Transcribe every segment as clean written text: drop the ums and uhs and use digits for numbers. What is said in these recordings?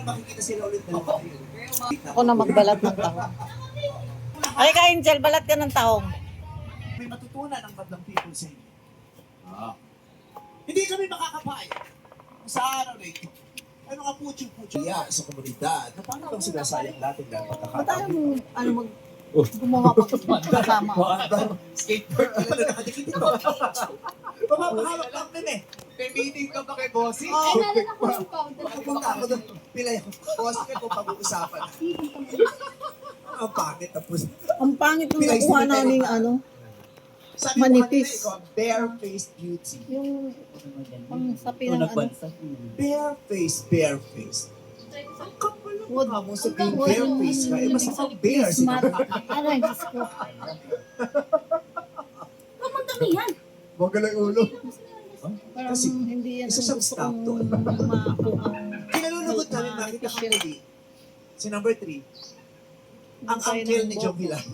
na makikita sila ulit dalawa. Ako na magbalat ng tahong. Ay ka, Angel, balat ka ng tahong. May matutunan ang Madlang people sa inyo. Hindi kami makakapay sa araw na ito. Ay mga pucho-pucho sa komunidad na paano bang sinasayang natin ng Ba't pagkakataon? gumawa pa kasama? Skateboard ka pala nakadikit ito. Pumapahawak lang din eh. May meeting ka ba kay Bossy? Oo. Ay, nalala ko yung powder. Pupunta ako doon. Pilay ako. Boss, ko pag-uusapan. Ang pangit. Tapos, Ang pangit ng nakuha namin sabi manipis. ko, bare-faced beauty. Yung pang sapi ng Bare-faced. Ang kapal ng Wood. mukha mo sabihin bare-faced ka. Eh, basta kang bare. Smart. Diyos ko. Mamagdami yan. Magalang ulo. Parang Kasi, hindi yan isa ang siyang gusto stop kong doon. makuha. Kinalulugod namin makita kang muli. Si number 3. Ang uncle ni John Hilan.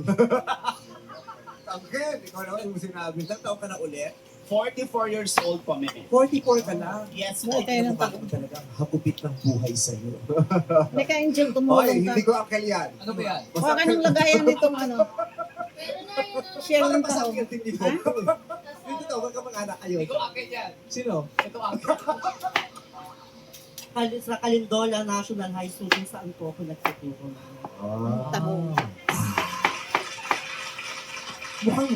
Uncle, ikaw naman yung sinabi. Ilang taon ka na ulit? 44 years old po, Meme. 44 ka lang. Yes, Wala po. tayo ng Bakit talagang hagupit ng buhay sa'yo? Hindi ka, Angel, Oy, tumulong hindi ka. ko uncle yan. Ano ba yan? Huwag ka ng lagayan nitong Pero na yun. shell Bakit ng ba sa tahong. uncle hindi ko? Hindi to, wag ka mag-anak kayo. Hindi ko akin yan. Sino? Ito akin. Sa Calindola National High School kung saan po ako nagtuturo. Tahong. Mukhang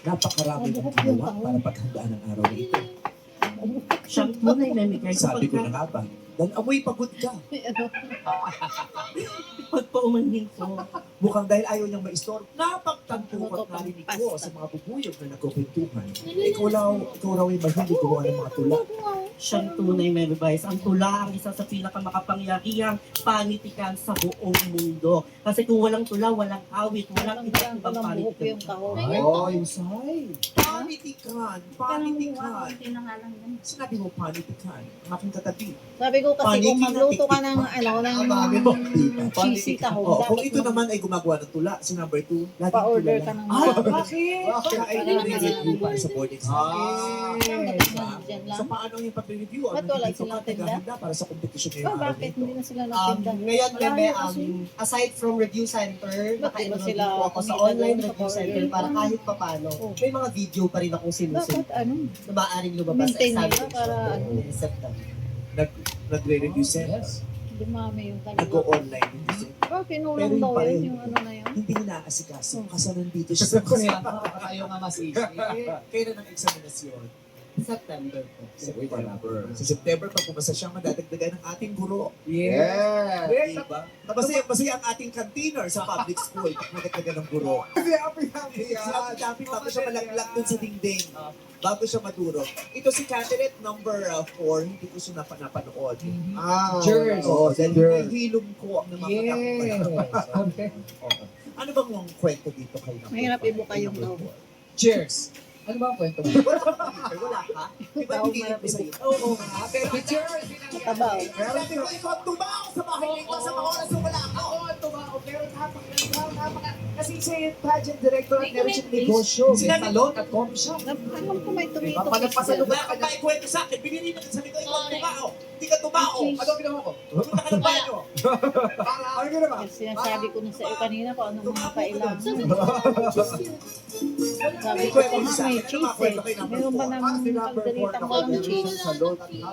napakarami mong ginawa para paghandaan ng araw na ito. Siyang tunay na may Sabi ko na nga ba, dahil amoy pagod ka. pagpaumanhin ko. Mukhang dahil ayaw niyang ma-store, napagtanto at narinig ko sa mga bubuyog na nagkukwentuhan. Ikaw raw ay mahilig gumawa ng mga tula. Siyang tunay may advice. Ang tula ang isa sa pinakamakapangyarihang panitikan sa buong mundo. Kasi kung walang tula, walang awit, walang Parang ibang buhok yung panitikan. tahong. Ay, say. Panitikan. Panitikan. Tinangalan yan. Sinabi mo panitikan. Ang aking katabi. Sabi ko kasi kung magluto ka ng cheesy tahong, Oh, kung dapat ito naman ay gumagawa ng tula, si number 2, laging pa-order tula ka lang. ng Bakit? Kaya ay nire-review para sa board exam. Diyan lang. So paano yung pag-review? Ba't wala Nandito silang ka tinda? naghahanda para sa competition Oh, ngayong araw bakit nito. hindi na sila nagtinda? Ngayon, Wala Meme, na kasi. aside from review center, Ba't naka-enroll ba din sila po ako sa kumita online doon sa review center Power para Girl? kahit papano, Oh. may mga video pa rin akong sinusunod Dapat na maaaring lumabas sa maintain nila examination para in September. Nagre-review center. dumami yung kanila. Nag-online yung design. Oh, pinulong Pero yung daw pa rin, yun, yung ano na yun. Hindi inaasikaso. Kasi nandito siya sa Ayaw nga mas easy. Kailan ang examinasyon? September po. September. Sa September, pag pumasa siya, madadagdagan ng ating guro. Yeah. Diba? Masaya ang ating canteener sa public school pag madagdagan ng guro. Kasi happy bago siya malaglag dun sa dingding. Bago siya maduro. Ito si candidate number 4, hindi ko siya napanood. Cheers. Oo, dahil hilom ko ang Yes. namamatak. Okay. Ano bang yung kwento dito kay number Mahirap 5? ibuka yung daw. Cheers. Ano ba ang kwento mo? Wala ka? Di ba hindi ko sa'yo? Oo nga. Pero cheers. Tabaw. Pero hindi ko ikaw tumaw sa bahay nito sa mga oras na wala ako. Ako ang tumao, pero napaka. Kasi siya yung pageant director at meron siyang negosyo. May Sinabi- salon at coffee shop. Alam ko may tumito. Diba? Nagpasalubong Wala kang maikwento sa akin. Binili mo sabi ko, ikaw tumao. Hindi ka tumao. Ano ang ginawa ko? Punta ka ng banyo. Ano ginawa? Sinasabi ko na sa iyo kanina kung anong mga kailangan. So, Sabi ko pa nga may cheese eh. Meron ba naman pagdalitan mo ng cheese?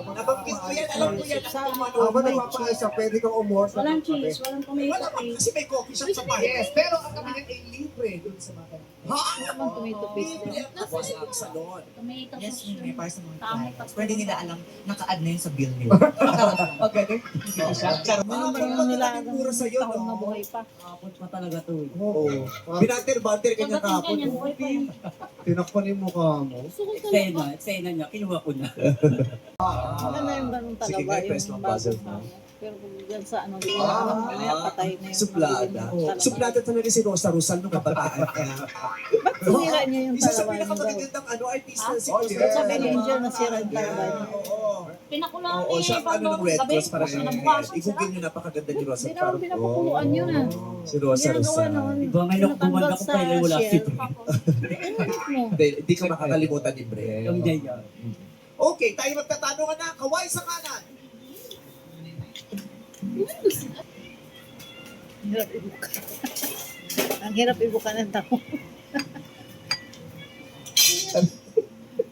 Nabanggit ko yan. Alam ko yan. Sa Ako may cheese. pwede kang umorsa. walang cheese, walang tomato Wala pa paste. kasi may coffee shop sa bahay. Yes, pero ang kami ay libre dun sa mga Ha? Naman tomato paste. Bibili ang tapos ang salon. Tomato Yes, paste. may para sa mga Tamang clients. Pwede nila alam, naka-add na yun sa bill nila. Okay, hindi ko siya. Ano ba yung nilagang Mura sa'yo, taong na no? buhay pa? Kapot pa talaga to eh. Oo. Binater-banter ka niya Pagdating kahapon. ganyan, buhay pa yan. Tinakpan yung mukha mo. Gusto ko Eksena niya, kinuha ko na. Maganda yung ganun Sige, talaga. may press Yung ng buzzer bago mo. pa. Pero kung dyan sa ano, di ko na alam, mamaya patay na yung Suplada. talaga. Suplada talaga si Rosa Rosal nung kabataan niya. Ba't sinira niya yung Isa sa talawa niya daw? pinakamagagandang artista si Ba't Rosa sabi ni Rosal. Angel nasira yung talawa niya? Oo. Pinakulaan Oo, siya ang ano ng Red Cross para siya. Nabukasan I-google nyo napakaganda ni Rosa. Hindi naman pinapakuluan yun ah. Si Rosa Ginagawa Rosal. noon. Diba, may nakukuman ako Tinatanggal kaya wala sa si shell. Inunit mo. Hindi ka makakalimutan ni Bre. Yung niya. Okay, tayo magtatanungan na. Kaway sa kanan. Ang hirap ibuka. Ang hirap ibuka ng tao.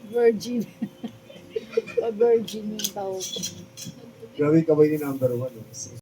Virgin. A virgin yung tao. Grabe kamay ni number 1.